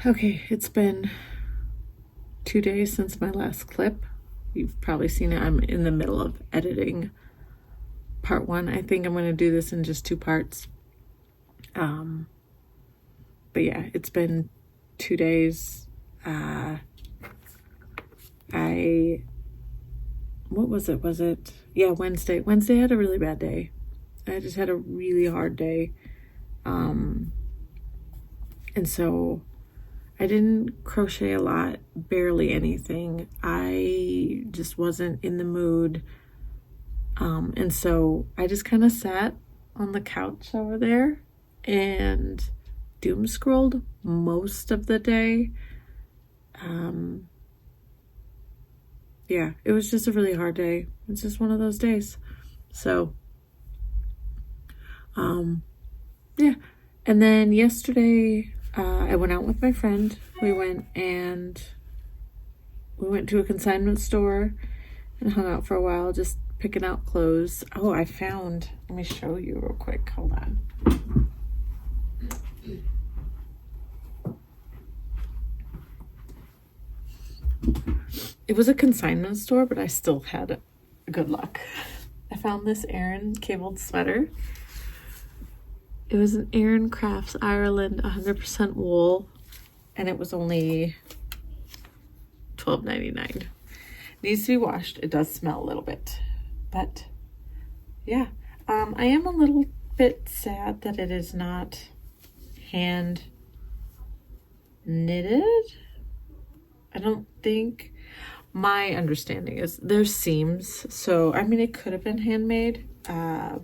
Okay, it's been 2 days since my last clip. You've probably seen it. I'm in the middle of editing part 1. I think I'm going to do this in just 2 parts. But yeah, it's been 2 days. What was it? Was it? Yeah, Wednesday. Wednesday I had a really bad day. I just had a really hard day. And so I didn't crochet a lot, barely anything. I just wasn't in the mood. And so I just kind of sat on the couch over there and doom scrolled most of the day. Yeah, it was just a really hard day. It's just one of those days. So, yeah. And then yesterday, I went out with my friend. We went to a consignment store and hung out for a while, just picking out clothes. Oh, let me show you real quick. Hold on. It was a consignment store, but I still had good luck. I found this Aran cabled sweater. It was an Aran Crafts Ireland 100% wool, and it was only $12.99. Needs to be washed. It does smell a little bit, but yeah. I am a little bit sad that it is not hand knitted. I don't think, my understanding is there's seams, so I mean it could have been handmade,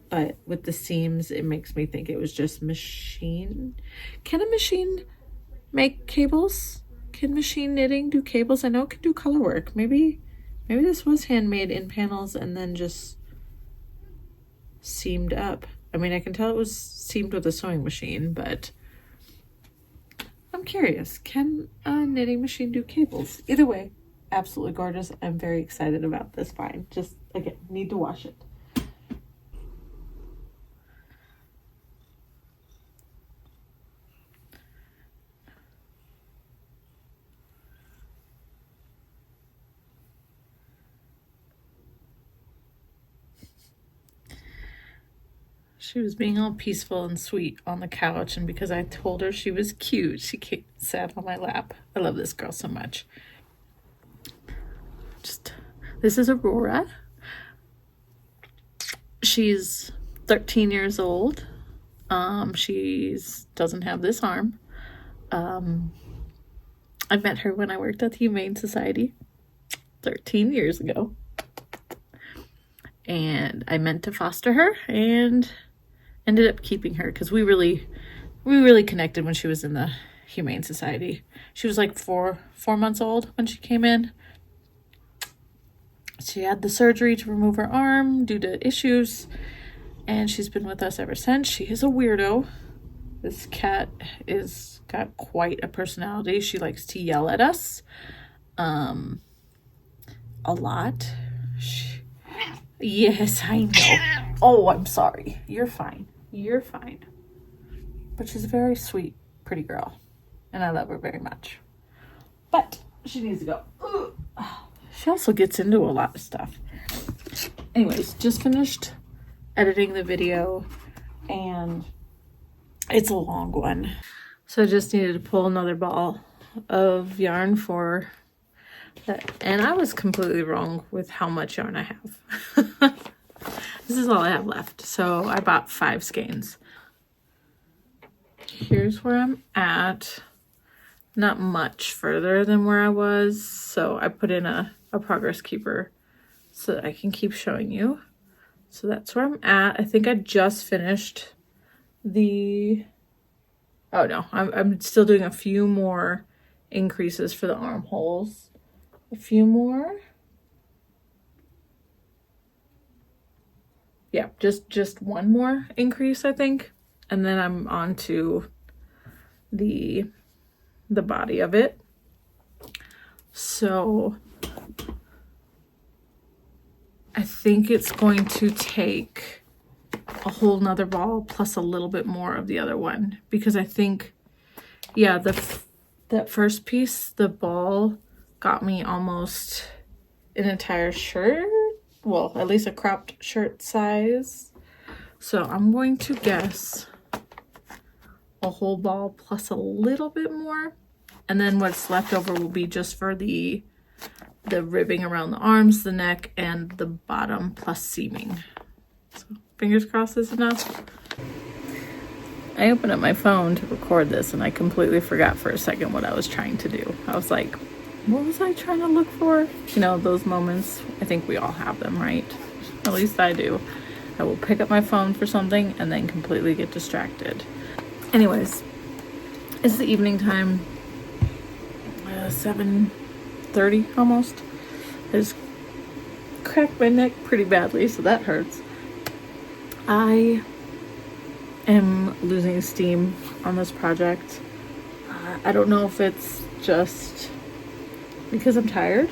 but with the seams it makes me think it was just machine. Can a machine make cables? Can machine knitting do cables? I know it can do color work. Maybe this was handmade in panels and then just seamed up. I mean, I can tell it was seamed with a sewing machine, but I'm curious, can a knitting machine do cables? Either way, absolutely gorgeous. I'm very excited about this find. Just, again, need to wash it. She was being all peaceful and sweet on the couch, and because I told her she was cute, she sat on my lap. I love this girl so much. This is Aurora. She's 13 years old. She doesn't have this arm. I met her when I worked at the Humane Society 13 years ago. And I meant to foster her and ended up keeping her because we really connected when she was in the Humane Society. She was like four months old when she came in. She had the surgery to remove her arm due to issues, and she's been with us ever since. She is a weirdo. This cat is got quite a personality. She likes to yell at us a lot. Yes, I know. Oh, I'm sorry. You're fine. You're fine. But she's a very sweet, pretty girl, and I love her very much. But she needs to go. Ugh. She also gets into a lot of stuff. Anyways, just finished editing the video, and it's a long one. So I just needed to pull another ball of yarn for that. And I was completely wrong with how much yarn I have. This is all I have left. So I bought 5 skeins. Here's where I'm at. Not much further than where I was. So I put in a progress keeper so that I can keep showing you. So that's where I'm at. I think I just finished the... Oh no, I'm still doing a few more increases for the armholes. A few more. Yeah, just one more increase, I think. And then I'm on to the body of it. So I think it's going to take a whole nother ball plus a little bit more of the other one, because I think, yeah, That first piece, the ball, got me almost an entire shirt. Well, at least a cropped shirt size. So I'm going to guess a whole ball plus a little bit more. And then what's left over will be just for the ribbing around the arms, the neck, and the bottom plus seaming. So fingers crossed is enough. I opened up my phone to record this and I completely forgot for a second what I was trying to do. I was like, what was I trying to look for? You know, those moments, I think we all have them, right? At least I do. I will pick up my phone for something and then completely get distracted. Anyways, it's the evening time, 7:30 almost. I just cracked my neck pretty badly, so that hurts. I am losing steam on this project. I don't know if it's just because I'm tired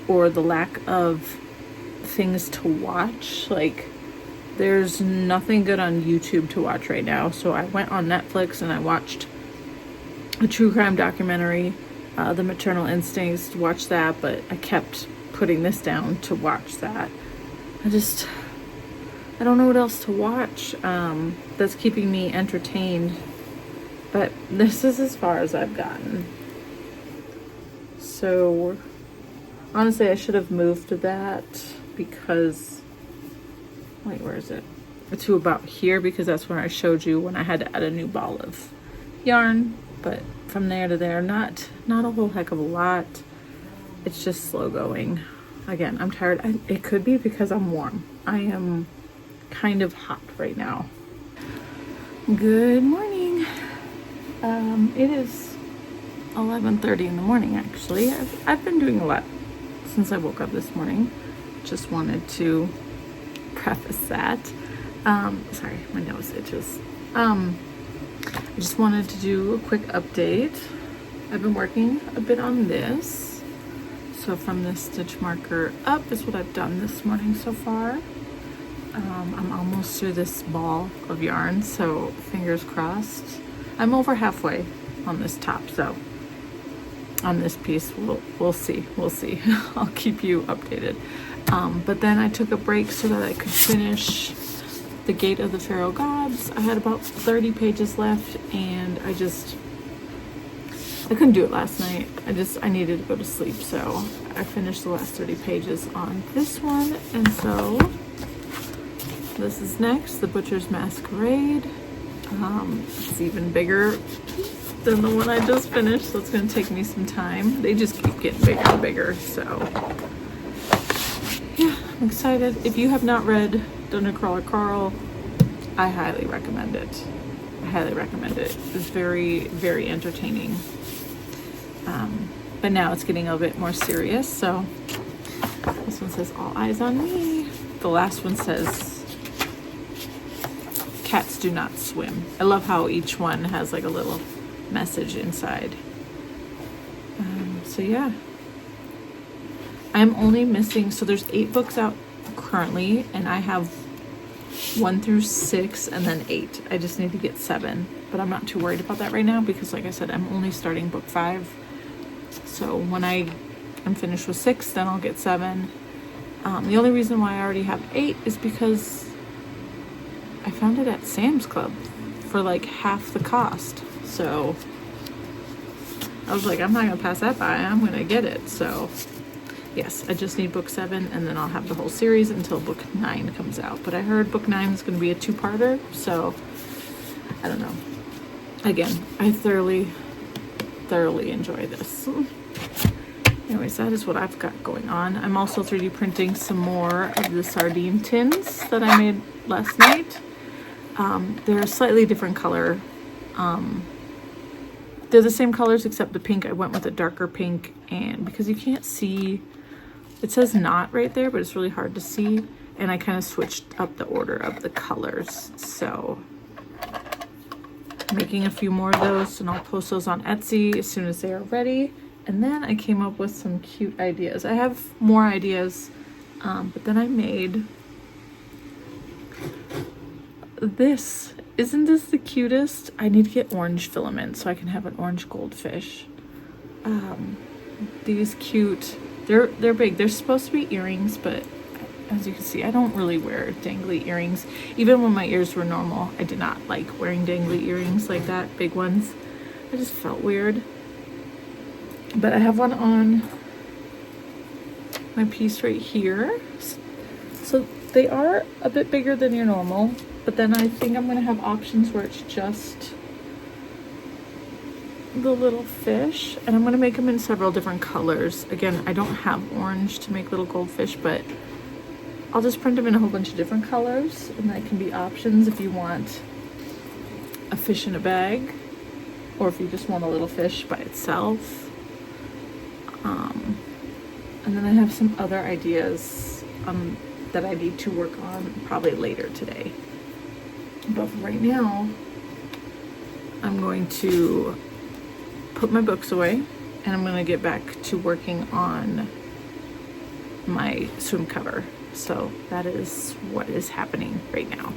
or the lack of things to watch. Like, there's nothing good on YouTube to watch right now, so I went on Netflix and I watched a true crime documentary, The Maternal Instincts, to watch that, but I kept putting this down to watch that. I don't know what else to watch that's keeping me entertained, but this is as far as I've gotten. So honestly, I should have moved that because, wait, where is it? To about here, because that's where I showed you when I had to add a new ball of yarn. But from there to there, not a whole heck of a lot. It's just slow going. Again, I'm tired. It could be because I'm warm. I am kind of hot right now. Good morning. It is 11:30 in the morning, actually. I've been doing a lot since I woke up this morning. Just wanted to preface that. Sorry, my nose itches. I just wanted to do a quick update. I've been working a bit on this. So from this stitch marker up is what I've done this morning so far. I'm almost through this ball of yarn, so fingers crossed. I'm over halfway on this top, so on this piece we'll see. I'll keep you updated. But then I took a break so that I could finish the Gate of the Pharaoh Gods. I had about 30 pages left, and I couldn't do it last night. I needed to go to sleep, so I finished the last 30 pages on this one. And so this is next, the Butcher's Masquerade. It's even bigger than the one I just finished, so it's going to take me some time. They just keep getting bigger and bigger, so yeah, I'm excited. If you have not read Dungeon Crawler Krall, I highly recommend it. It's very, very entertaining. But now it's getting a bit more serious, so this one says all eyes on me. The last one says cats do not swim. I love how each one has like a little message inside. So yeah, I'm only missing, so there's 8 books out currently, and I have 1 through 6 and then 8. I just need to get 7, but I'm not too worried about that right now because, like I said, I'm only starting book 5. So when I am finished with 6, then I'll get 7. The only reason why I already have 8 is because I found it at Sam's Club for like half the cost. So I was like, I'm not gonna pass that by, I'm gonna get it. So yes, I just need book 7, and then I'll have the whole series until book 9 comes out. But I heard book 9 is gonna be a 2-parter, so I don't know. Again, I thoroughly enjoy this. Anyways, that is what I've got going on. I'm also 3D printing some more of the sardine tins that I made last night. They're a slightly different color. They're the same colors except the pink. I went with a darker pink, and because you can't see, it says knot right there, but it's really hard to see, and I kind of switched up the order of the colors. So making a few more of those, and I'll post those on Etsy as soon as they are ready. And then I came up with some cute ideas. I have more ideas, but then I made this isn't this the cutest? I need to get orange filament so I can have an orange goldfish. These cute, they're big. They're supposed to be earrings, but as you can see, I don't really wear dangly earrings. Even when my ears were normal, I did not like wearing dangly earrings like that, big ones. I just felt weird. But I have one on my piece right here. So they are a bit bigger than your normal, but then I think I'm gonna have options where it's just the little fish, and I'm gonna make them in several different colors. Again, I don't have orange to make little goldfish, but I'll just print them in a whole bunch of different colors, and that can be options if you want a fish in a bag, or if you just want a little fish by itself. And then I have some other ideas that I need to work on probably later today. But for right now, I'm going to put my books away, and I'm going to get back to working on my swim cover. So that is what is happening right now.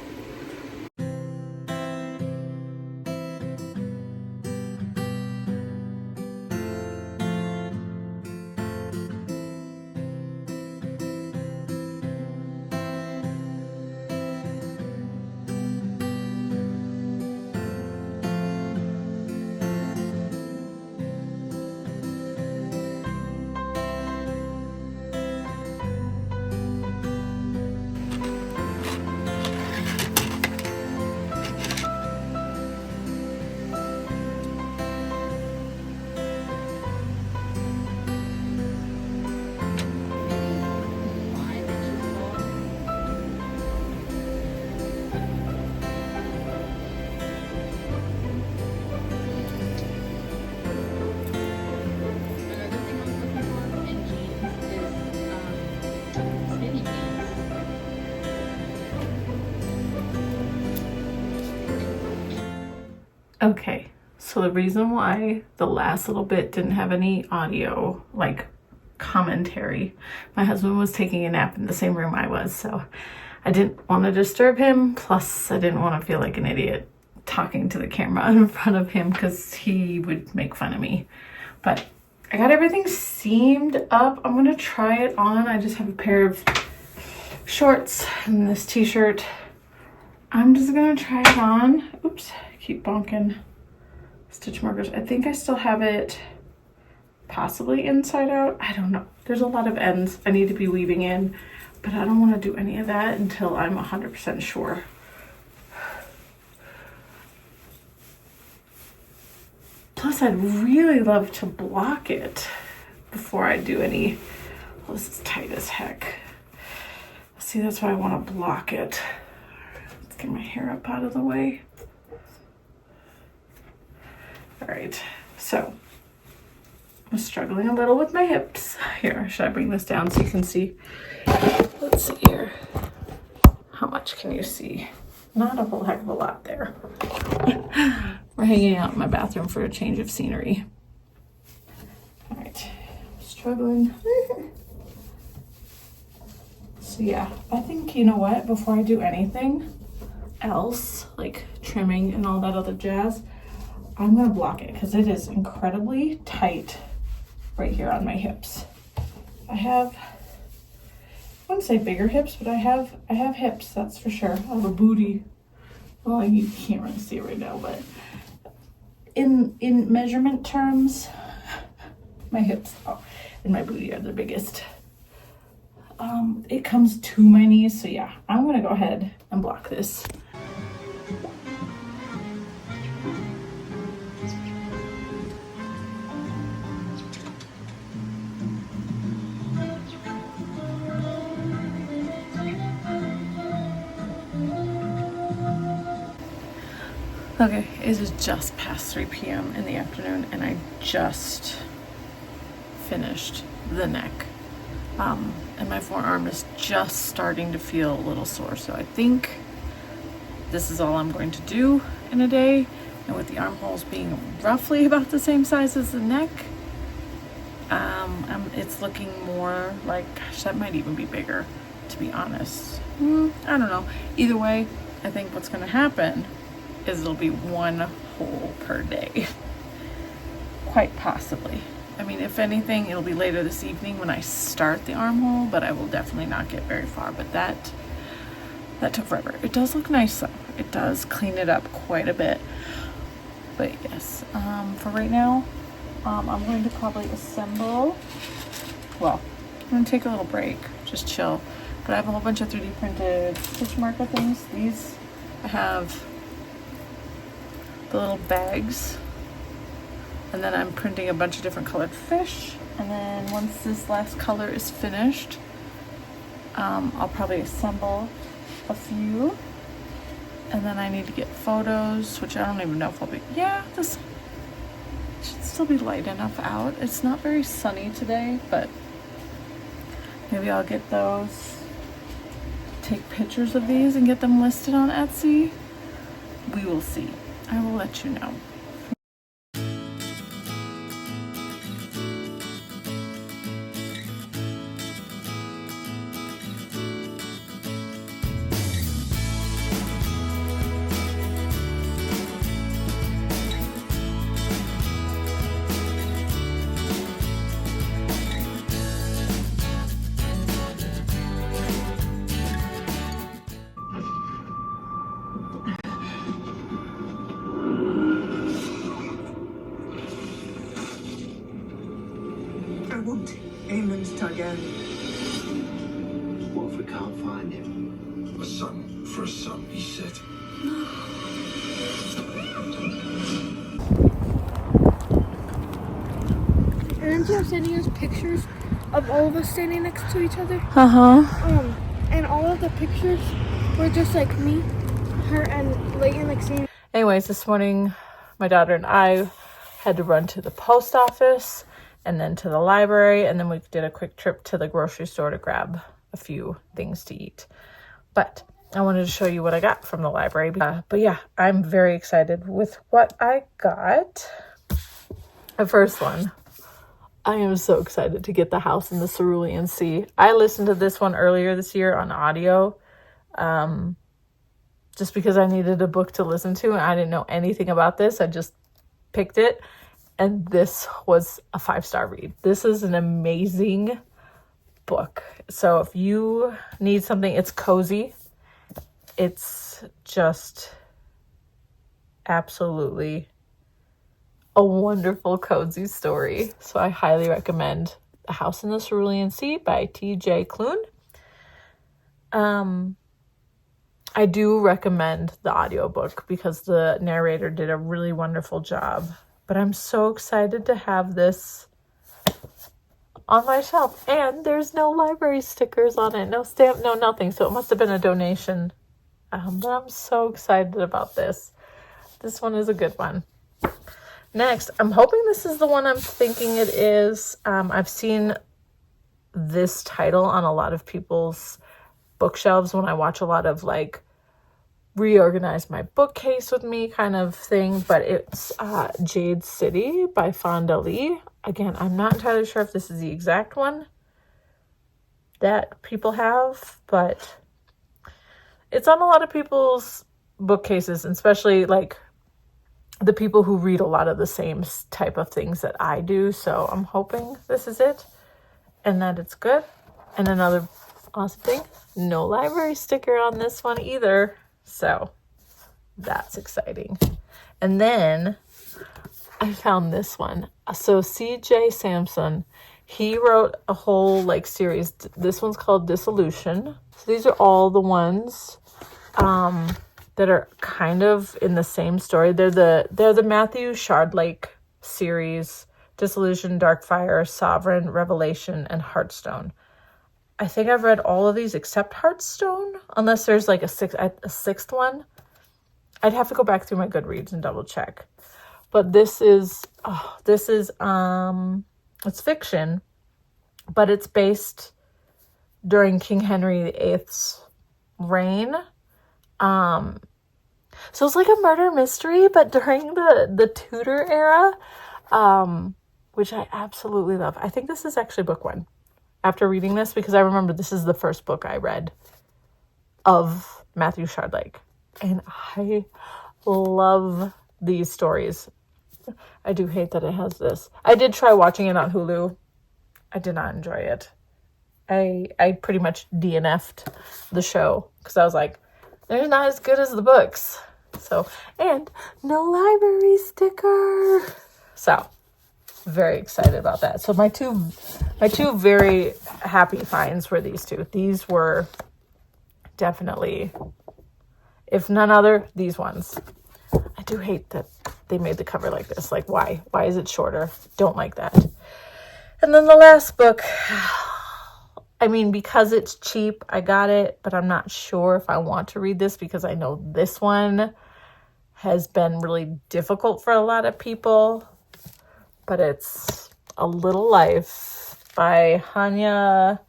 Okay, so the reason why the last little bit didn't have any audio, like commentary, my husband was taking a nap in the same room I was, so I didn't want to disturb him, plus I didn't want to feel like an idiot talking to the camera in front of him because he would make fun of me. But I got everything seamed up. I'm gonna try it on. I just have a pair of shorts and this t-shirt. I'm just gonna try it on. Oops, keep bonking stitch markers. I think I still have it possibly inside out. I don't know. There's a lot of ends I need to be weaving in, but I don't want to do any of that until I'm 100% sure. Plus, I'd really love to block it before I do any. Oh, this is tight as heck. See, that's why I want to block it. Let's get my hair up out of the way. All right, so I'm struggling a little with my hips. Here, should I bring this down so you can see? Let's see here. How much can you see? Not a whole heck of a lot there. We're hanging out in my bathroom for a change of scenery. All right, I'm struggling. So yeah, I think, you know what, before I do anything else, like trimming and all that other jazz, I'm gonna block it because it is incredibly tight right here on my hips. I have, I wouldn't say bigger hips, but I have hips, that's for sure. I have a booty. Well, you can't really see it right now, but in measurement terms, my hips and my booty are the biggest. It comes to my knees, so yeah, I'm gonna go ahead and block this. Okay, it is just past 3 p.m. in the afternoon, and I just finished the neck. And my forearm is just starting to feel a little sore, so I think this is all I'm going to do in a day. And with the armholes being roughly about the same size as the neck, it's looking more like, gosh, that might even be bigger, to be honest. I don't know. Either way, I think what's going to happen is it'll be one hole per day. Quite possibly. I mean, if anything, it'll be later this evening when I start the armhole, but I will definitely not get very far. But that took forever. It does look nice though. It does clean it up quite a bit. But yes, for right now, I'm going to probably assemble. Well, I'm going to take a little break, just chill. But I have a whole bunch of 3D printed stitch marker things. These, I have the little bags. And then I'm printing a bunch of different colored fish. And then once this last color is finished, I'll probably assemble a few. And then I need to get photos, which I don't even know if I'll be, yeah, this should still be light enough out. It's not very sunny today, but maybe I'll get those, take pictures of these and get them listed on Etsy. We will see. I will let you know. What if we can't find him? A son for a son, he said. Aren't you sending us pictures of all of us standing next to each other? And all of the pictures were just like me, her, and Leighton like seeing. Anyways, this morning, my daughter and I had to run to the post office and then to the library, and then we did a quick trip to the grocery store to grab a few things to eat. But I wanted to show you what I got from the library. But yeah, I'm very excited with what I got. The first one, I am so excited to get The House in the Cerulean Sea. I listened to this one earlier this year on audio, just because I needed a book to listen to, and I didn't know anything about this. I just picked it. And this was a 5-star read. This is an amazing book. So if you need something, it's cozy. It's just absolutely a wonderful, cozy story. So I highly recommend The House in the Cerulean Sea by T.J. Klune. I do recommend the audiobook because the narrator did a really wonderful job. But I'm so excited to have this on my shelf. And there's no library stickers on it. No stamp, no nothing. So it must have been a donation. But I'm so excited about this. This one is a good one. Next, I'm hoping this is the one I'm thinking it is. I've seen this title on a lot of people's bookshelves when I watch a lot of like reorganize my bookcase with me kind of thing, but it's Jade City by Fonda Lee. Again, I'm not entirely sure if this is the exact one that people have, but it's on a lot of people's bookcases, especially like the people who read a lot of the same type of things that I do. So I'm hoping this is it and that it's good. And another awesome thing, no library sticker on this one either. So that's exciting. And then I found this one. So C.J. Sampson, he wrote a whole like series. This one's called Dissolution. So these are all the ones that are kind of in the same story. They're the Matthew Shardlake series: Dissolution, Darkfire, Sovereign, Revelation, and Heartstone. I think I've read all of these except Heartstone, unless there's like a sixth one. I'd have to go back through my Goodreads and double check. But this is it's fiction, but it's based during King Henry VIII's reign. So it's like a murder mystery, but during the Tudor era, which I absolutely love. I think this is actually book one after reading this, because I remember this is the first book I read of Matthew Shardlake. And I love these stories. I do hate that it has this. I did try watching it on Hulu. I did not enjoy it. I pretty much DNF'd the show because I was like, they're not as good as the books. So, and no library sticker. So, very excited about that. So my two very happy finds were these two. These were definitely, if none other, these ones. I do hate that they made the cover like this. Like, why? Why is it shorter? Don't like that. And then the last book, I mean, because it's cheap, I got it, but I'm not sure if I want to read this because I know this one has been really difficult for a lot of people. But it's A Little Life by Yanagihara.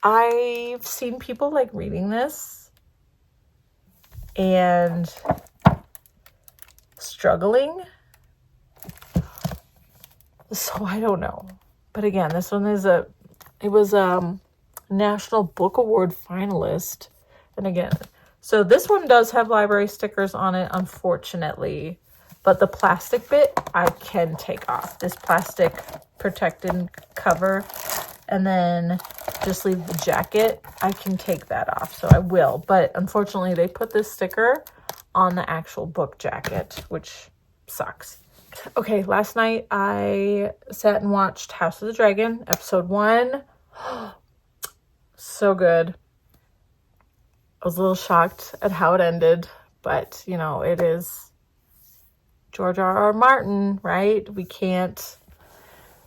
I've seen people like reading this and struggling. So I don't know. But again, this one is it was a National Book Award finalist. And again, so this one does have library stickers on it, unfortunately. But the plastic bit, I can take off. This plastic protected cover. And then just leave the jacket. I can take that off, so I will. But unfortunately, they put this sticker on the actual book jacket, which sucks. Okay, last night I sat and watched House of the Dragon, episode 1. So good. I was a little shocked at how it ended, but, you know, it is George R.R. Martin, right? We can't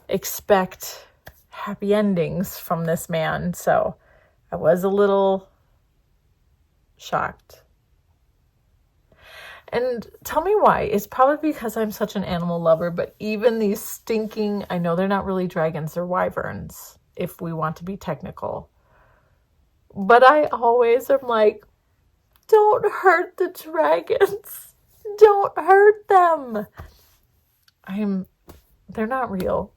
expect happy endings from this man, so I was a little shocked. And tell me why. It's probably because I'm such an animal lover, but even these stinking, I know they're not really dragons, they're wyverns, if we want to be technical. But I always am like, don't hurt the dragons. Don't hurt them. They're not real,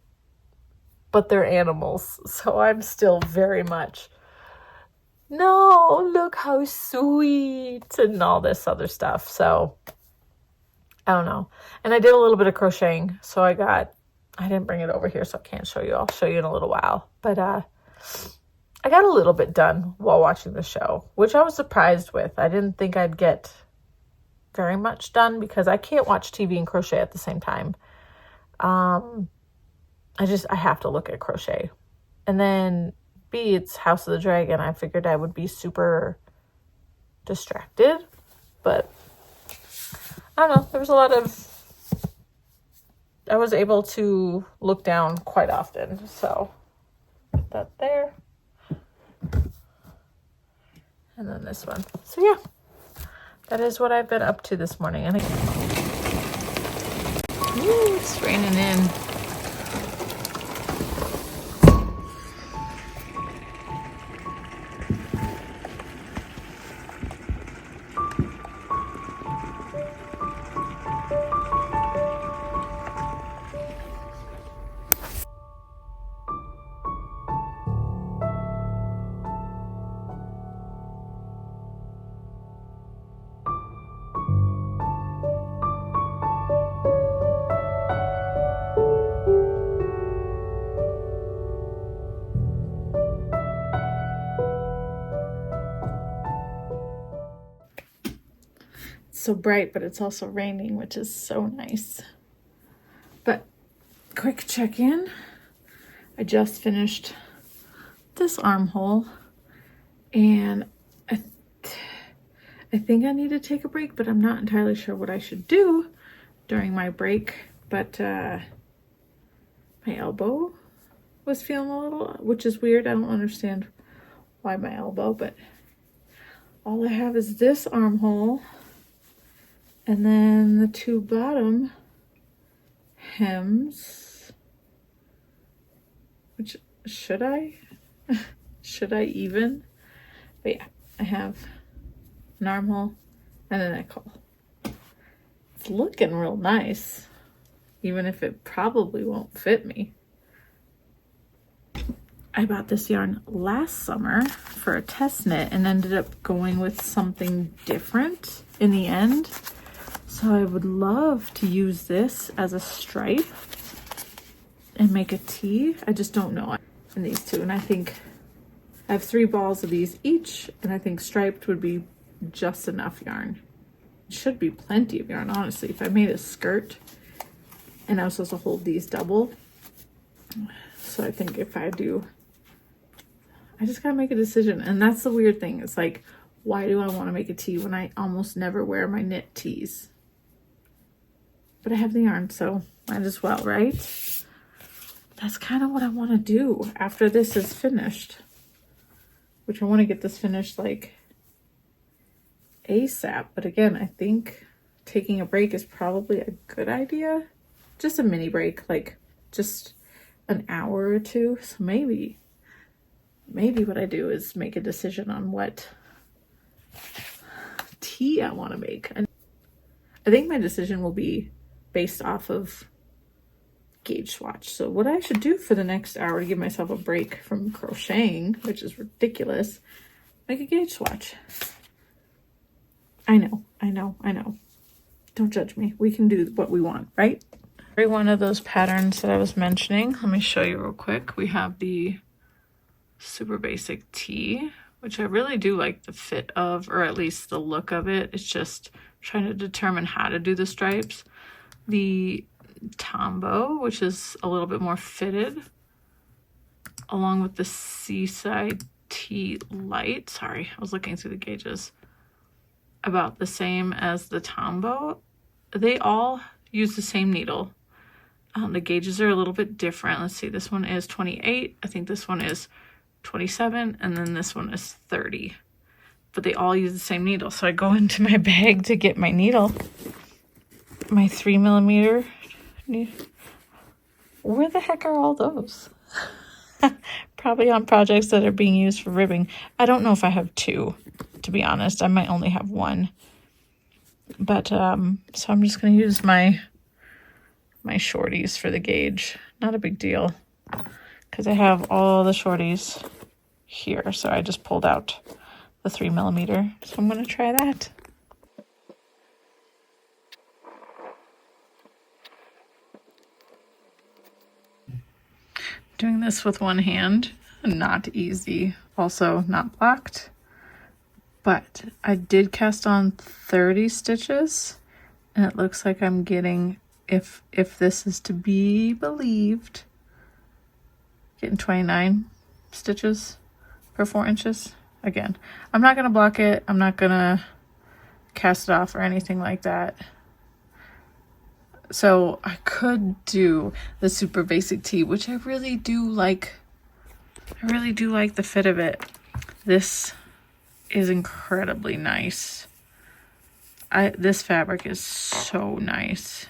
but they're animals. So I'm still very much, no, look how sweet, and all this other stuff. So I don't know. And I did a little bit of crocheting. So I didn't bring it over here, so I can't show you. I'll show you in a little while. But I got a little bit done while watching the show, which I was surprised with. I didn't think I'd get very much done because I can't watch TV and crochet at the same time. I have to look at crochet. And then B, it's House of the Dragon. I figured I would be super distracted, but I don't know. There was a lot of, I was able to look down quite often. So put that there. And then this one. So yeah, that is what I've been up to this morning. And it's raining in. So bright, but it's also raining, which is so nice. But quick check-in. I just finished this armhole, and I think I need to take a break, but I'm not entirely sure what I should do during my break. But my elbow was feeling a little, which is weird. I don't understand why my elbow, but all I have is this armhole. And then the two bottom hems, which should I even? But yeah, I have an armhole and a neck hole. It's looking real nice, even if it probably won't fit me. I bought this yarn last summer for for a test knit and ended up going with something different in the end. So I would love to use this as a stripe and make a tee. I just don't know in these two. And I think I have 3 balls of these each, and I think striped would be just enough yarn. It should be plenty of yarn, honestly. If I made a skirt and I was supposed to hold these double. So I think if I do, I just gotta make a decision. And that's the weird thing. It's like, why do I want to make a tee when I almost never wear my knit tees? But I have the yarn, so might as well, right? That's kind of what I want to do after this is finished. Which I want to get this finished like ASAP. But again, I think taking a break is probably a good idea. Just a mini break, like just an hour or 2. So maybe what I do is make a decision on what tee I want to make. And I think my decision will be based off of gauge swatch. So what I should do for the next hour to give myself a break from crocheting, which is ridiculous, make a gauge swatch. I know. Don't judge me. We can do what we want, right? Every one of those patterns that I was mentioning, let me show you real quick. We have the super basic tee, which I really do like the fit of, or at least the look of it. It's just trying to determine how to do the stripes. The Tombow, which is a little bit more fitted, along with the Seaside Tee Light. Sorry, I was looking through the gauges. About the same as the Tombow. They all use the same needle. The gauges are a little bit different. Let's see, this one is 28. I think this one is 27, and then this one is 30. But they all use the same needle. So I go into my bag to get my needle. My 3mm. Where the heck are all those? Probably on projects that are being used for ribbing. I don't know if I have 2, to be honest. I might only have 1. But so I'm just going to use my shorties for the gauge. Not a big deal, because I have all the shorties here. So I just pulled out the 3mm. So I'm going to try that. Doing this with one hand, not easy. Also not blocked. But I did cast on 30 stitches, and it looks like I'm getting, if this is to be believed, getting 29 stitches per 4 inches. Again, I'm not going to block it. I'm not going to cast it off or anything like that. So I could do the super basic tee, which I really do like. I really do like the fit of it. This is incredibly nice. This fabric is so nice.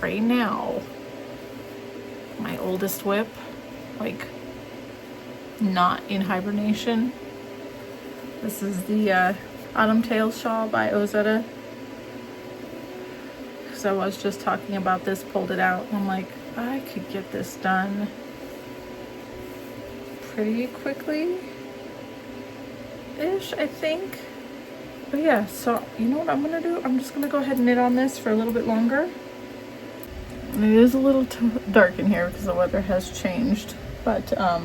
Right now, my oldest whip, like not in hibernation. This is the Autumn Tales shawl by Ozetta. Because I was just talking about this, pulled it out, and I'm like, I could get this done pretty quickly-ish, I think. But yeah, so you know what I'm gonna do? I'm just gonna go ahead and knit on this for a little bit longer. It is a little too dark in here because the weather has changed, but I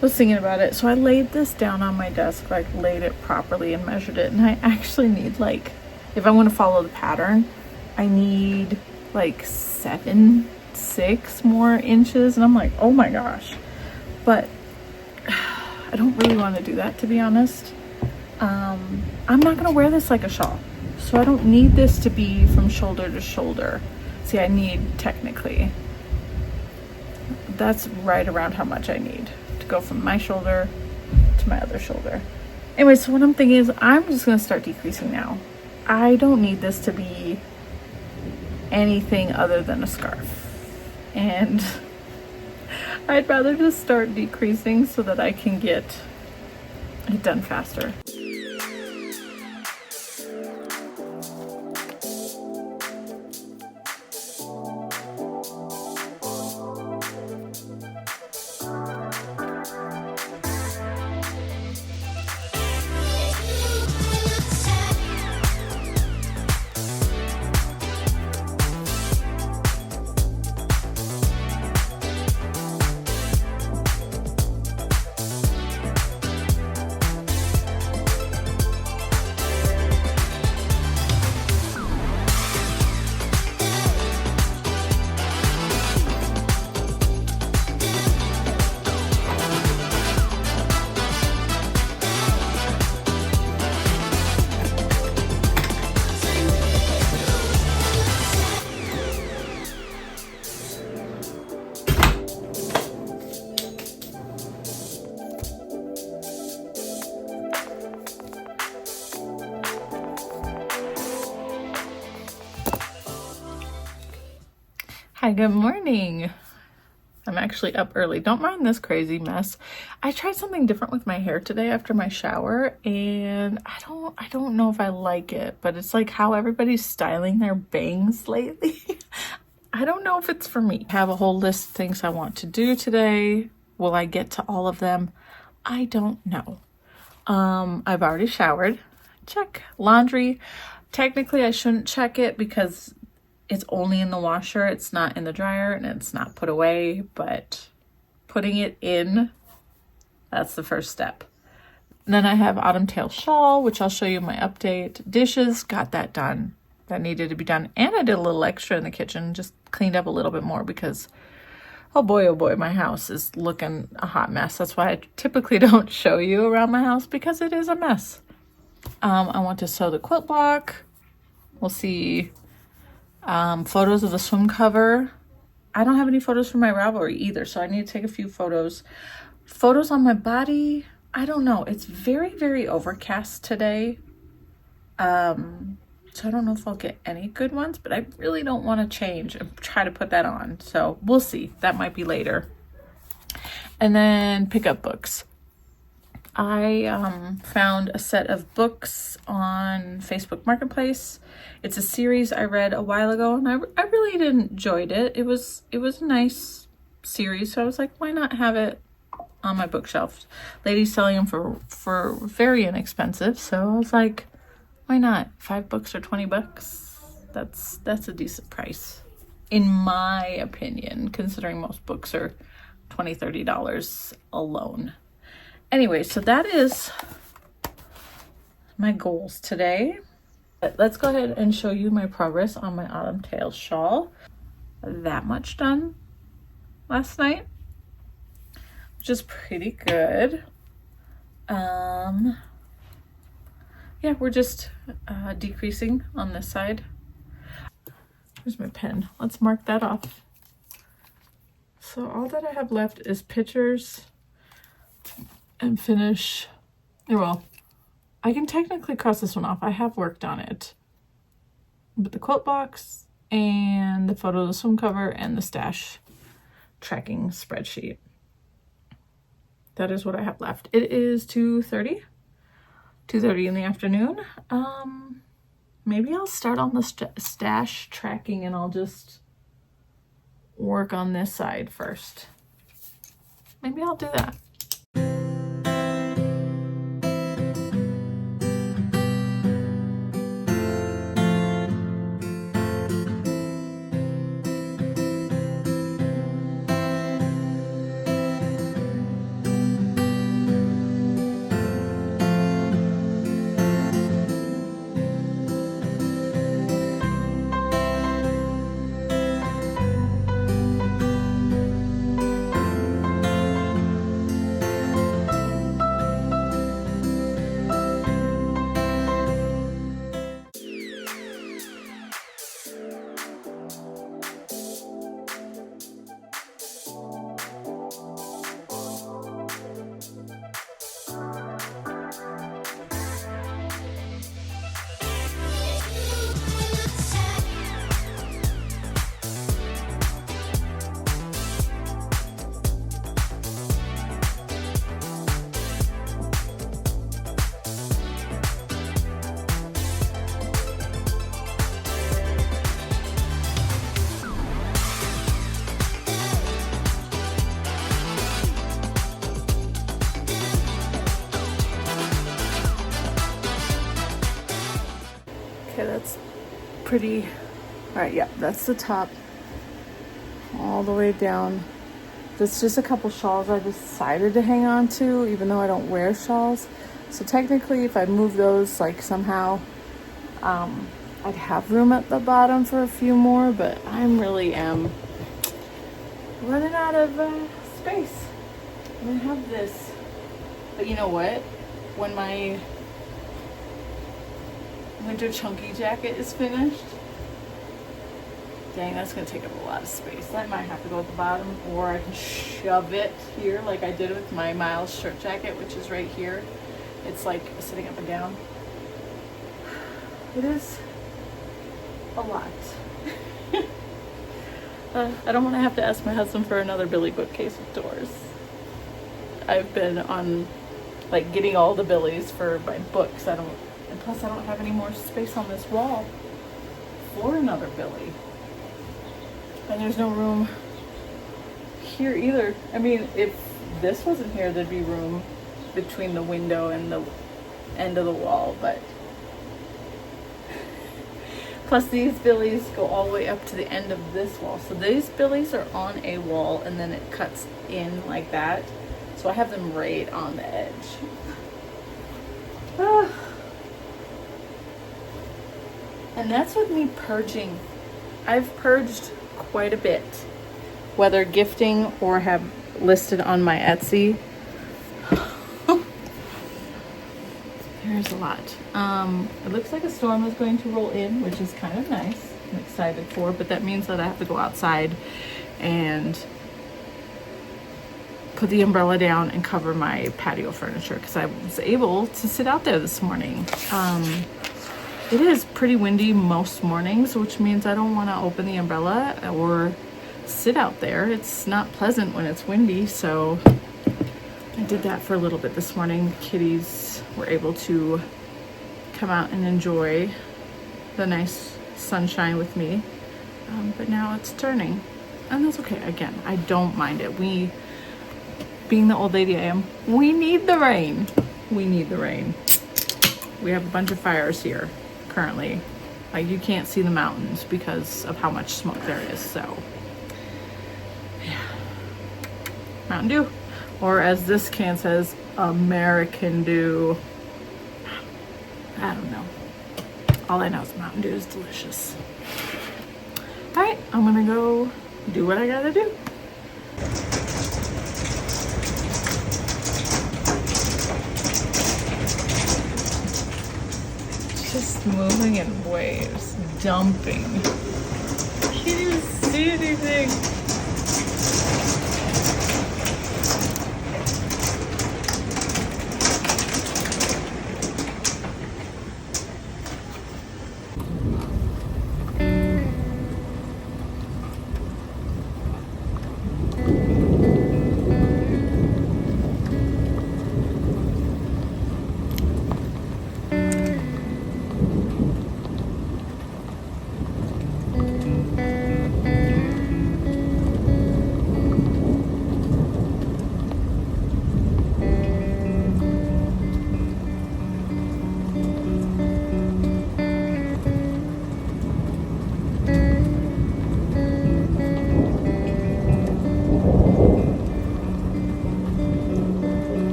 was thinking about it. So I laid this down on my desk, like laid it properly and measured it. And I actually need, like, if I want to follow the pattern, I need like 6 more inches. And I'm like, oh my gosh. But I don't really want to do that, to be honest. I'm not going to wear this like a shawl. So I don't need this to be from shoulder to shoulder. See, I need technically, that's right around how much I need to go from my shoulder to my other shoulder. Anyway, so what I'm thinking is I'm just gonna start decreasing now. I don't need this to be anything other than a scarf. And I'd rather just start decreasing so that I can get it done faster. Hi, good morning. I'm actually up early. Don't mind this crazy mess. I tried something different with my hair today after my shower, and I don't know if I like it, but it's like how everybody's styling their bangs lately. I don't know if it's for me. I have a whole list of things I want to do today. Will I get to all of them? I don't know. I've already showered. Check. Laundry. Technically, I shouldn't check it because it's only in the washer. It's not in the dryer and it's not put away, but putting it in, that's the first step. And then I have Autumn Tail Shawl, which I'll show you my update. Dishes, got that done. That needed to be done. And I did a little extra in the kitchen, just cleaned up a little bit more because, oh boy, my house is looking a hot mess. That's why I typically don't show you around my house, because it is a mess. I want to sew the quilt block. We'll see photos of the swim cover. I don't have any photos from my Ravelry either, so I need to take a few photos. Photos on my body, I don't know. It's very, very overcast today. So I don't know if I'll get any good ones, but I really don't want to change and try to put that on. So we'll see. That might be later. And then pick up books. I found a set of books on Facebook Marketplace. It's a series I read a while ago, and I really enjoyed it. It was a nice series, so I was like, why not have it on my bookshelf? Ladies selling them for very inexpensive, so I was like, why not? 5 books or 20 bucks? That's a decent price, in my opinion, considering most books are $20, $30 alone. Anyway, so that is my goals today. Let's go ahead and show you my progress on my Autumn Tail Shawl. That much done last night, which is pretty good. Yeah, we're just decreasing on this side. Here's my pen. Let's mark that off. So all that I have left is pictures and finish. Well, I can technically cross this one off. I have worked on it. But the quilt box and the photo of the swim cover and the stash tracking spreadsheet. That is what I have left. It is 2:30 in the afternoon. Maybe I'll start on the stash tracking and I'll just work on this side first. Maybe I'll do that. pretty. All right, yeah, that's the top all the way down. There's just a couple shawls I decided to hang on to, even though I don't wear shawls. So technically, if I move those like somehow, I'd have room at the bottom for a few more, but I really am running out of space. I'm gonna have this, but you know what? When my winter chunky jacket is finished, dang, that's gonna take up a lot of space. That might have to go at the bottom, or I can shove it here like I did with my Miles shirt jacket, which is right here. It's like sitting up and down. It is a lot. I don't want to have to ask my husband for another Billy bookcase with doors. I've been on like getting all the Billies for my books. And plus I don't have any more space on this wall for another Billy. And there's no room here either. I mean, if this wasn't here, there'd be room between the window and the end of the wall, but plus these Billies go all the way up to the end of this wall. So these Billies are on a wall and then it cuts in like that. So I have them right on the edge. And that's with me purging. I've purged quite a bit, whether gifting or have listed on my Etsy. There's a lot. It looks like a storm is going to roll in, which is kind of nice. I'm excited for, but that means that I have to go outside and put the umbrella down and cover my patio furniture because I was able to sit out there this morning. It is pretty windy most mornings, which means I don't want to open the umbrella or sit out there. It's not pleasant when it's windy, so I did that for a little bit this morning. The kitties were able to come out and enjoy the nice sunshine with me, but now it's turning, and that's okay. Again, I don't mind it. Being the old lady I am, we need the rain. We need the rain. We have a bunch of fires here currently. Like, you can't see the mountains because of how much smoke there is. So yeah, Mountain Dew, or as this can says, American Dew. I don't know. All I know is Mountain Dew is delicious. All right, I'm gonna go do what I gotta do. Just moving in waves, dumping. Can't even see anything.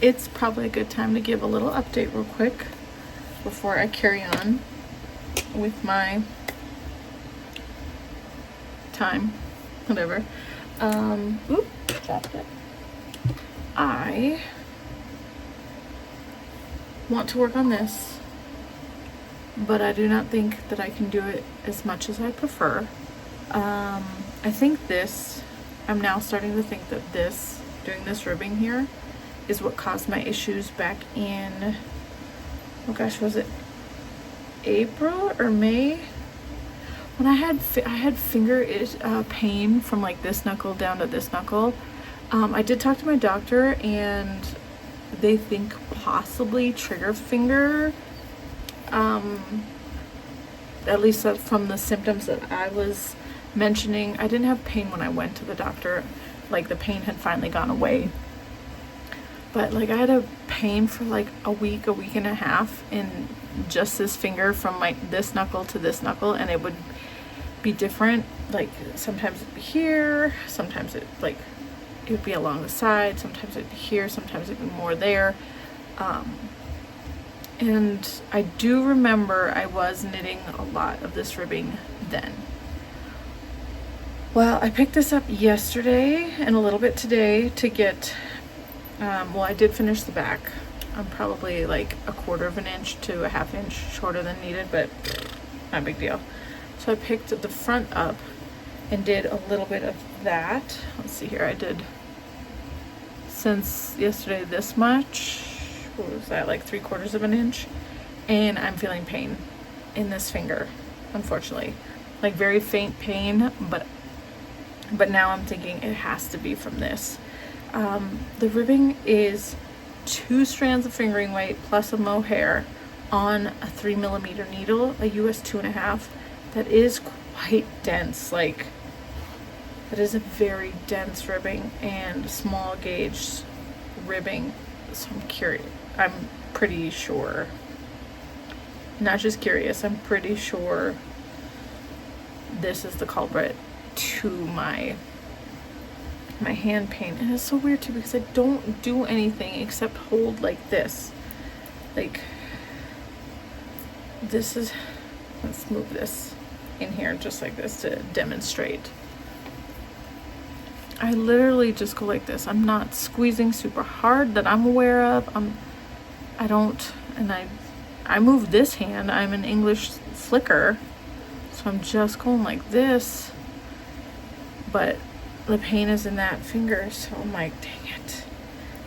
It's probably a good time to give a little update real quick before I carry on with my time, whatever. Oop, dropped it. I want to work on this, but I do not think that I can do it as much as I prefer. I think this, I'm now starting to think that this, doing this ribbing here, is what caused my issues back in, oh gosh, was it April or May? When I had finger pain from like this knuckle down to this knuckle, I did talk to my doctor, and they think possibly trigger finger. At least that's from the symptoms that I was mentioning. I didn't have pain when I went to the doctor. Like, the pain had finally gone away. But like, I had a pain for like a week and a half in just this finger, from like this knuckle to this knuckle, and it would be different. Like, sometimes it'd be here, sometimes it would be along the side, sometimes it'd be here, sometimes it'd be more there. And I do remember I was knitting a lot of this ribbing then. Well, I picked this up yesterday and a little bit today to get, well, I did finish the back. I'm probably like a 1/4 inch to a 1/2 inch shorter than needed, but not a big deal. So I picked the front up and did a little bit of that. Let's see here, I did, since yesterday, this much. What was that, like 3/4 inch? And I'm feeling pain in this finger, unfortunately. Like, very faint pain, but now I'm thinking it has to be from this. The ribbing is 2 strands of fingering weight plus a mohair on a 3mm needle, a US 2.5. That is quite dense. Like, that is a very dense ribbing and small gauge ribbing. So I'm curious. I'm pretty sure, not just curious, I'm pretty sure this is the culprit to my hand pain. And it's so weird too, because I don't do anything except hold like this. Like, this is, let's move this in here just like this to demonstrate. I literally just go like this. I'm not squeezing super hard that I'm aware of. I don't, and I move this hand. I'm an English flicker, so I'm just going like this. But the pain is in that finger, so I'm like, dang it.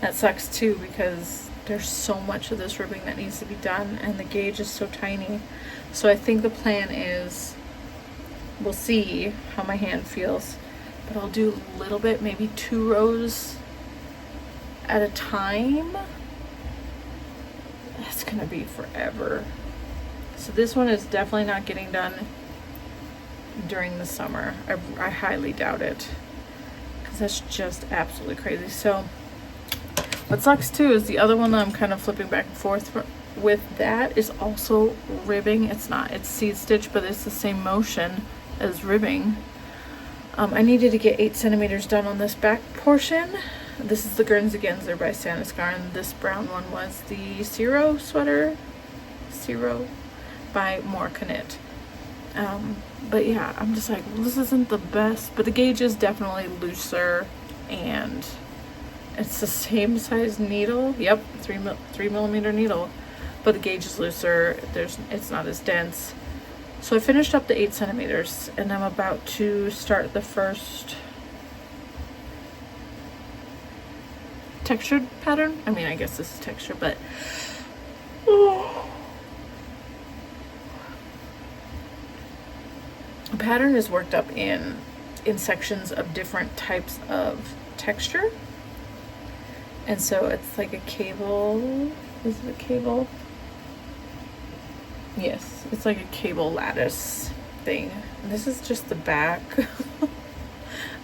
That sucks too, because there's so much of this ribbing that needs to be done, and the gauge is so tiny. So I think the plan is, we'll see how my hand feels, but I'll do a little bit, maybe 2 rows at a time. That's gonna be forever. So this one is definitely not getting done during the summer. I highly doubt it, because that's just absolutely crazy. So what sucks too is the other one that I'm kind of flipping back and forth with, that is also ribbing. It's seed stitch, but it's the same motion as ribbing. I needed to get 8 centimeters done on this back portion. This is the Guernsey Genser by Sandnes Garn. This brown one was the Ciro sweater, Ciro by Moreca knit. But yeah, I'm just like, well, this isn't the best, but the gauge is definitely looser, and it's the same size needle. Yep, 3mm needle, but the gauge is looser. It's not as dense. So I finished up the 8 centimeters, and I'm about to start the first textured pattern. I mean, I guess this is texture, but the pattern is worked up in sections of different types of texture, and so it's like a cable. Is it a cable? Yes, it's like a cable lattice thing. And this is just the back.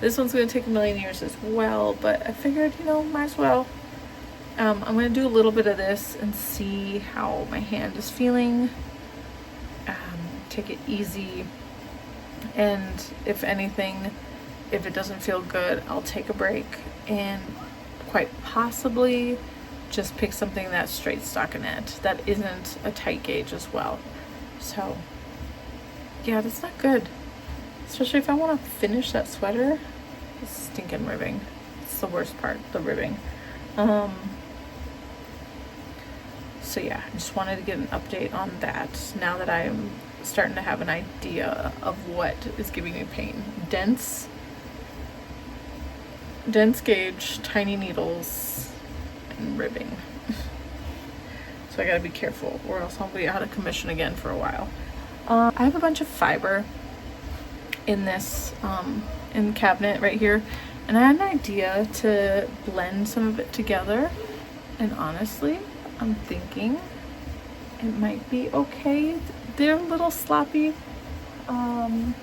This one's going to take a million years as well, but I figured, you know, might as well. I'm going to do a little bit of this and see how my hand is feeling. Take it easy. And if anything, if it doesn't feel good, I'll take a break and quite possibly just pick something that's straight stockinette that isn't a tight gauge as well. So yeah, that's not good, especially if I want to finish that sweater. It's stinking ribbing. It's the worst part, the ribbing. So yeah, I just wanted to get an update on that now that I'm starting to have an idea of what is giving me pain. Dense gauge, tiny needles, and ribbing. So I gotta be careful, or else I'll be out of commission again for a while. I have a bunch of fiber in this in the cabinet right here, And I had an idea to blend some of it together. And honestly, I'm thinking it might be okay. They're a little sloppy. Ow,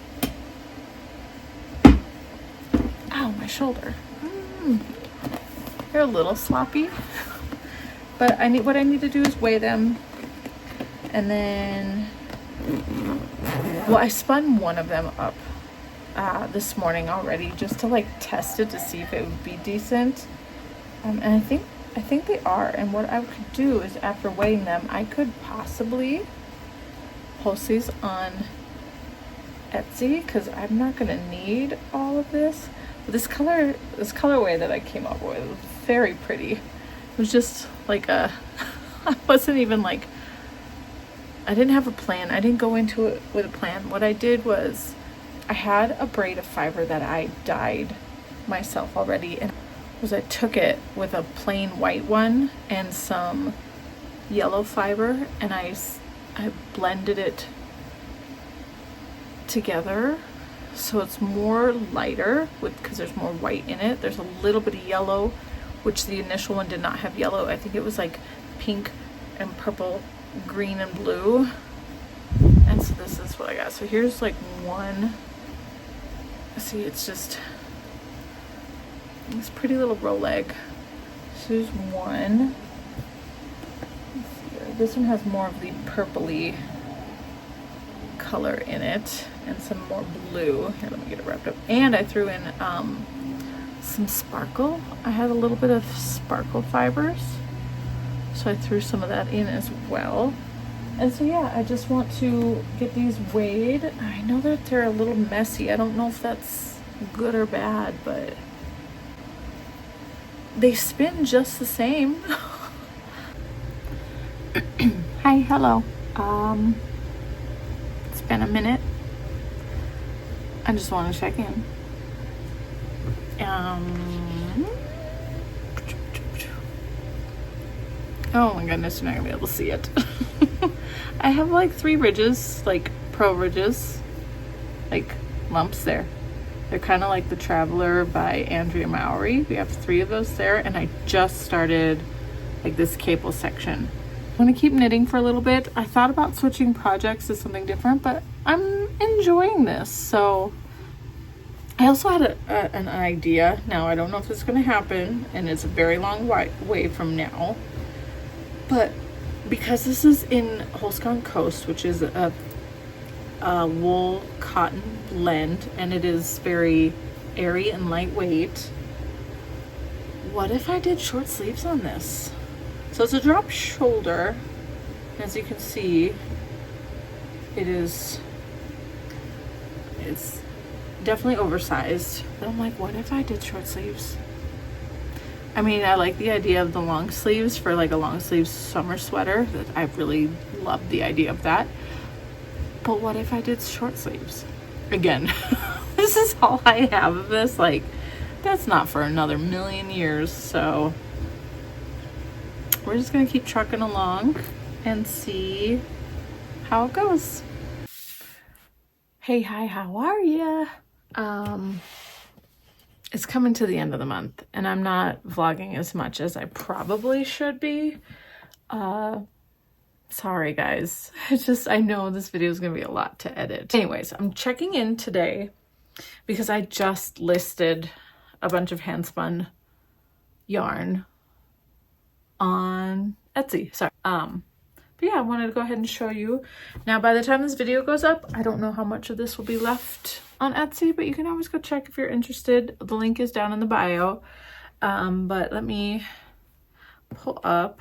my shoulder. They're a little sloppy. But what I need to do is weigh them. And then, well, I spun one of them up this morning already, just to like test it to see if it would be decent. And I think they are. And what I could do is, after weighing them, I could possibly post these on Etsy, because I'm not gonna need all of this. But this colorway that I came up with was very pretty. It was just like I wasn't even like, I didn't have a plan. I didn't go into it with a plan. What I did was, I had a braid of fiber that I dyed myself already, and I took it with a plain white one and some yellow fiber, and I blended it together so it's more lighter because there's more white in it. There's a little bit of yellow, which the initial one did not have yellow. I think it was like pink and purple, green and blue. And so this is what I got. So here's like one. See, it's just this pretty little row leg. So here's one. Let's see here. This one has more of the purpley color in it and some more blue. Here, let me get it wrapped up. And I threw in some sparkle. I had a little bit of sparkle fibers, so I threw some of that in as well. And so yeah, I just want to get these weighed. I know that they're a little messy. I don't know if that's good or bad, but they spin just the same. Hi, hello. It's been a minute. I just want to check in. Oh my goodness, you're not gonna be able to see it. I have like 3 ridges, like pro ridges, like lumps there. They're kind of like the Traveler by Andrea Mallory. We have 3 of those there, and I just started like this cable section. I'm gonna keep knitting for a little bit. I thought about switching projects to something different, but I'm enjoying this. So I also had an idea. Now I don't know if it's gonna happen, and it's a very long way from now. But because this is in Holston Coast, which is a wool cotton blend, and it is very airy and lightweight, what if I did short sleeves on this? So it's a drop shoulder. As you can see, it's definitely oversized. But I'm like, what if I did short sleeves? I mean, I like the idea of the long sleeves for like a long sleeve summer sweater. I really love the idea of that. But what if I did short sleeves? Again, this is all I have of this. Like, that's not for another million years. So we're just gonna keep trucking along and see how it goes. Hey, hi, how are ya? It's coming to the end of the month, and I'm not vlogging as much as I probably should be. Sorry guys. I know this video is gonna be a lot to edit. Anyways, I'm checking in today because I just listed a bunch of handspun yarn on Etsy. Sorry. But yeah, I wanted to go ahead and show you. Now, by the time this video goes up, I don't know how much of this will be left on Etsy, but you can always go check if you're interested. The link is down in the bio. But let me pull up.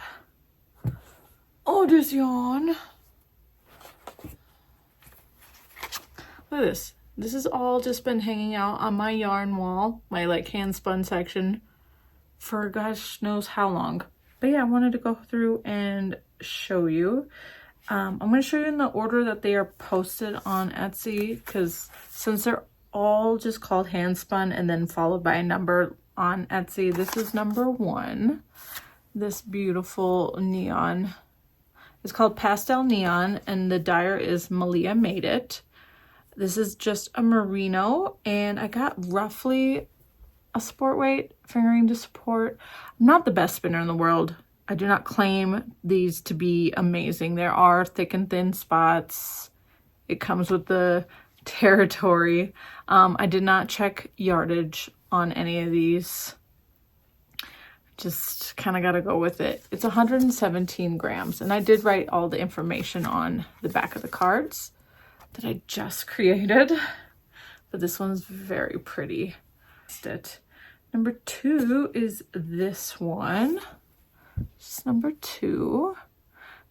Oh, this yarn. Look at this. This has all just been hanging out on my yarn wall, my like hand spun section, for gosh knows how long. But yeah, I wanted to go through and show you. I'm going to show you in the order that they are posted on Etsy, because since they're all just called hand spun and then followed by a number on Etsy, this is number 1. This beautiful neon. It's called Pastel Neon, and the dyer is Malia Made It. This is just a merino, and I got roughly a sport weight fingering to support. I'm not the best spinner in the world. I do not claim these to be amazing. There are thick and thin spots. It comes with the territory. I did not check yardage on any of these. Just kind of got to go with it. It's 117 grams, and I did write all the information on the back of the cards that I just created, but this one's very pretty. Number 2 is this one. This is number 2.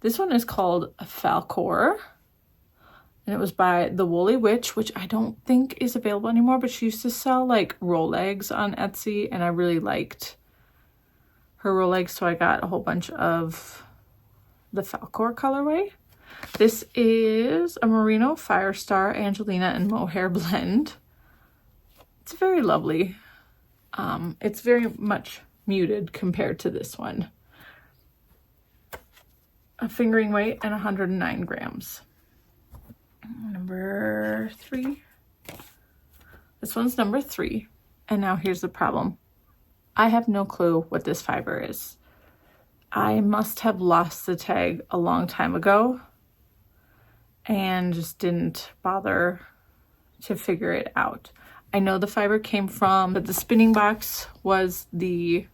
This one is called Falcor, and it was by The Woolly Witch, which I don't think is available anymore, but she used to sell like roll eggs on Etsy, and I really liked her roll eggs, so I got a whole bunch of the Falcor colorway. This is a Merino Firestar Angelina and Mohair blend. It's very lovely. It's very much muted compared to this one. A fingering weight and 109 grams. Number 3. This one's number 3. And now here's the problem. I have no clue what this fiber is. I must have lost the tag a long time ago and just didn't bother to figure it out. I know the fiber came from, but the spinning box was the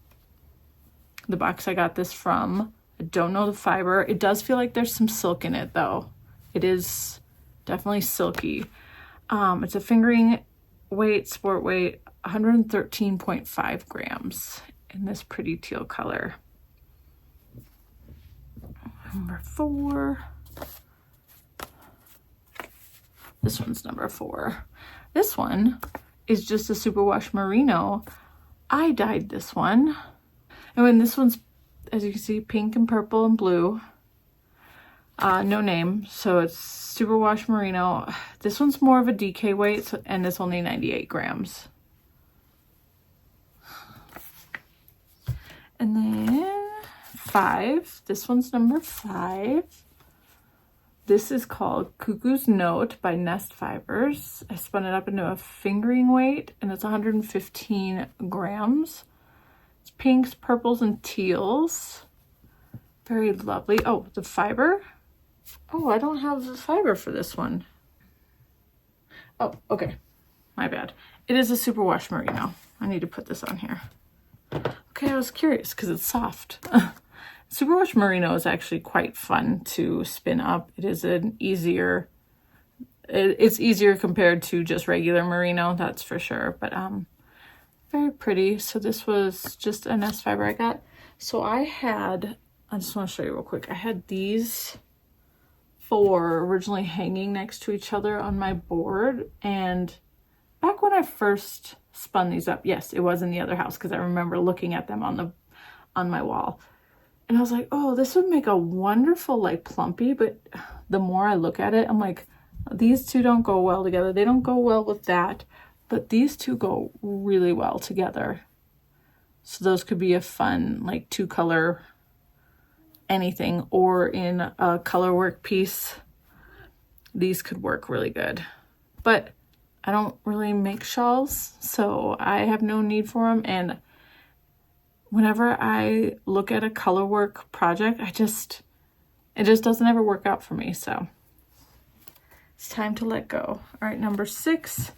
box I got this from. I don't know the fiber. It does feel like there's some silk in it though. It is definitely silky. It's a fingering weight, sport weight, 113.5 grams in this pretty teal color. Number 4. This one's number 4. This one is just a superwash merino. I dyed this one. And when this one's, as you can see, pink and purple and blue. No name, so it's superwash merino. This one's more of a DK weight, and it's only 98 grams. And then 5. This one's number 5. This is called Cuckoo's Note by Nest Fibers. I spun it up into a fingering weight, and it's 115 grams. It's pinks, purples, and teals. Very lovely. Oh, the fiber. Oh, I don't have the fiber for this one. Oh, okay. My bad. It is a superwash merino. I need to put this on here. Okay, I was curious because it's soft. Superwash merino is actually quite fun to spin up. It is an easier, it's easier compared to just regular merino, that's for sure. But very pretty. So this was just a nest fiber I got. So I just want to show you real quick. I had these 4 originally hanging next to each other on my board, and back when I first spun these up, yes, it was in the other house because I remember looking at them on my wall, and I was like, oh, this would make a wonderful like plumpy, but the more I look at it, I'm like, these two don't go well together. They don't go well with that, but these two go really well together. So those could be a fun like 2-color anything, or in a color work piece. These could work really good, but I don't really make shawls, so I have no need for them. And whenever I look at a color work project, it just doesn't ever work out for me. So it's time to let go. All right, number 6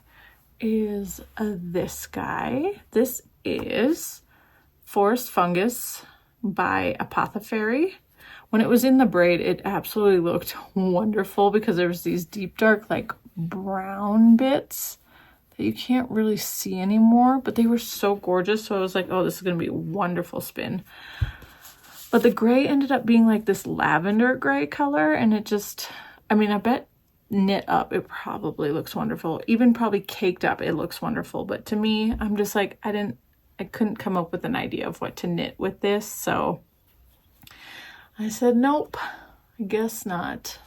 is this guy. This is Forest Fungus by Apothecary. When it was in the braid, it absolutely looked wonderful because there was these deep dark like brown bits that you can't really see anymore, but they were so gorgeous. So I was like, oh, this is going to be a wonderful spin. But the gray ended up being like this lavender gray color, and it just, I mean, I bet knit up it probably looks wonderful. Even probably caked up it looks wonderful. But to me, I'm just like, I couldn't come up with an idea of what to knit with this. So I said, nope, I guess not.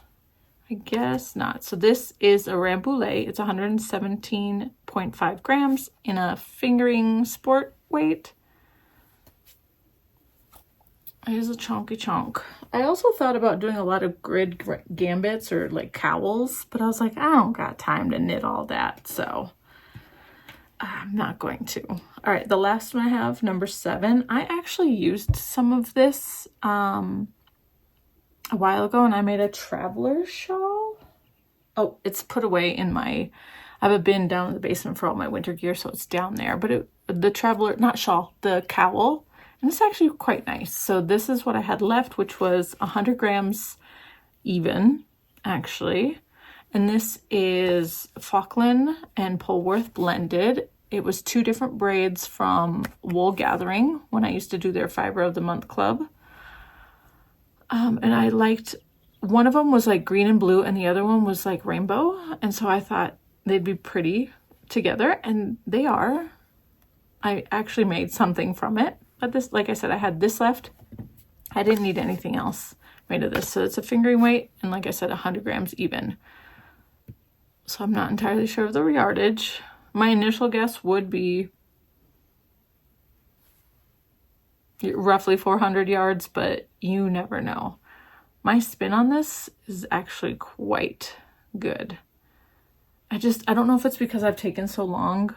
I guess not. So this is a Rambouillet. It's 117.5 grams in a fingering sport weight. It is a chunky chunk. I also thought about doing a lot of grid gambits or like cowls, but I was like, I don't got time to knit all that. So I'm not going to. All right, the last one I have, number 7. I actually used some of this a while ago, and I made a traveler shawl. Oh, it's put away in my, I have a bin down in the basement for all my winter gear, so it's down there. But the traveler, not shawl, the cowl, and it's actually quite nice. So this is what I had left, which was 100 grams even, actually. And this is Falkland and Polworth blended. It was 2 different braids from Wool Gathering when I used to do their Fiber of the Month club. And I liked, one of them was like green and blue and the other one was like rainbow. And so I thought they'd be pretty together, and they are. I actually made something from it. But this, like I said, I had this left. I didn't need anything else made of this. So it's a fingering weight, and like I said, 100 grams even. So I'm not entirely sure of the yardage. My initial guess would be roughly 400 yards, but you never know. My spin on this is actually quite good. I don't know if it's because I've taken so long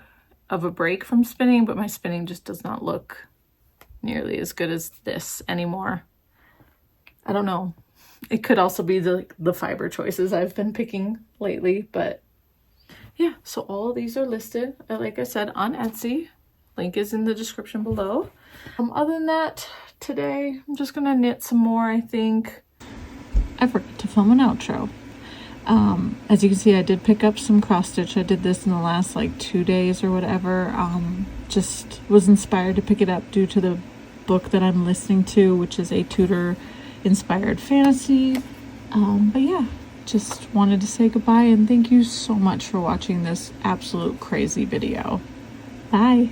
of a break from spinning, but my spinning just does not look nearly as good as this anymore. I don't know. It could also be the fiber choices I've been picking lately, but yeah, so all of these are listed, like I said, on Etsy. Link is in the description below. Other than that, today I'm just gonna knit some more, I think. I forgot to film an outro. As you can see, I did pick up some cross stitch. I did this in the last like 2 days or whatever. Just was inspired to pick it up due to the book that I'm listening to, which is a Tudor inspired fantasy. But yeah, just wanted to say goodbye and thank you so much for watching this absolute crazy video. Bye.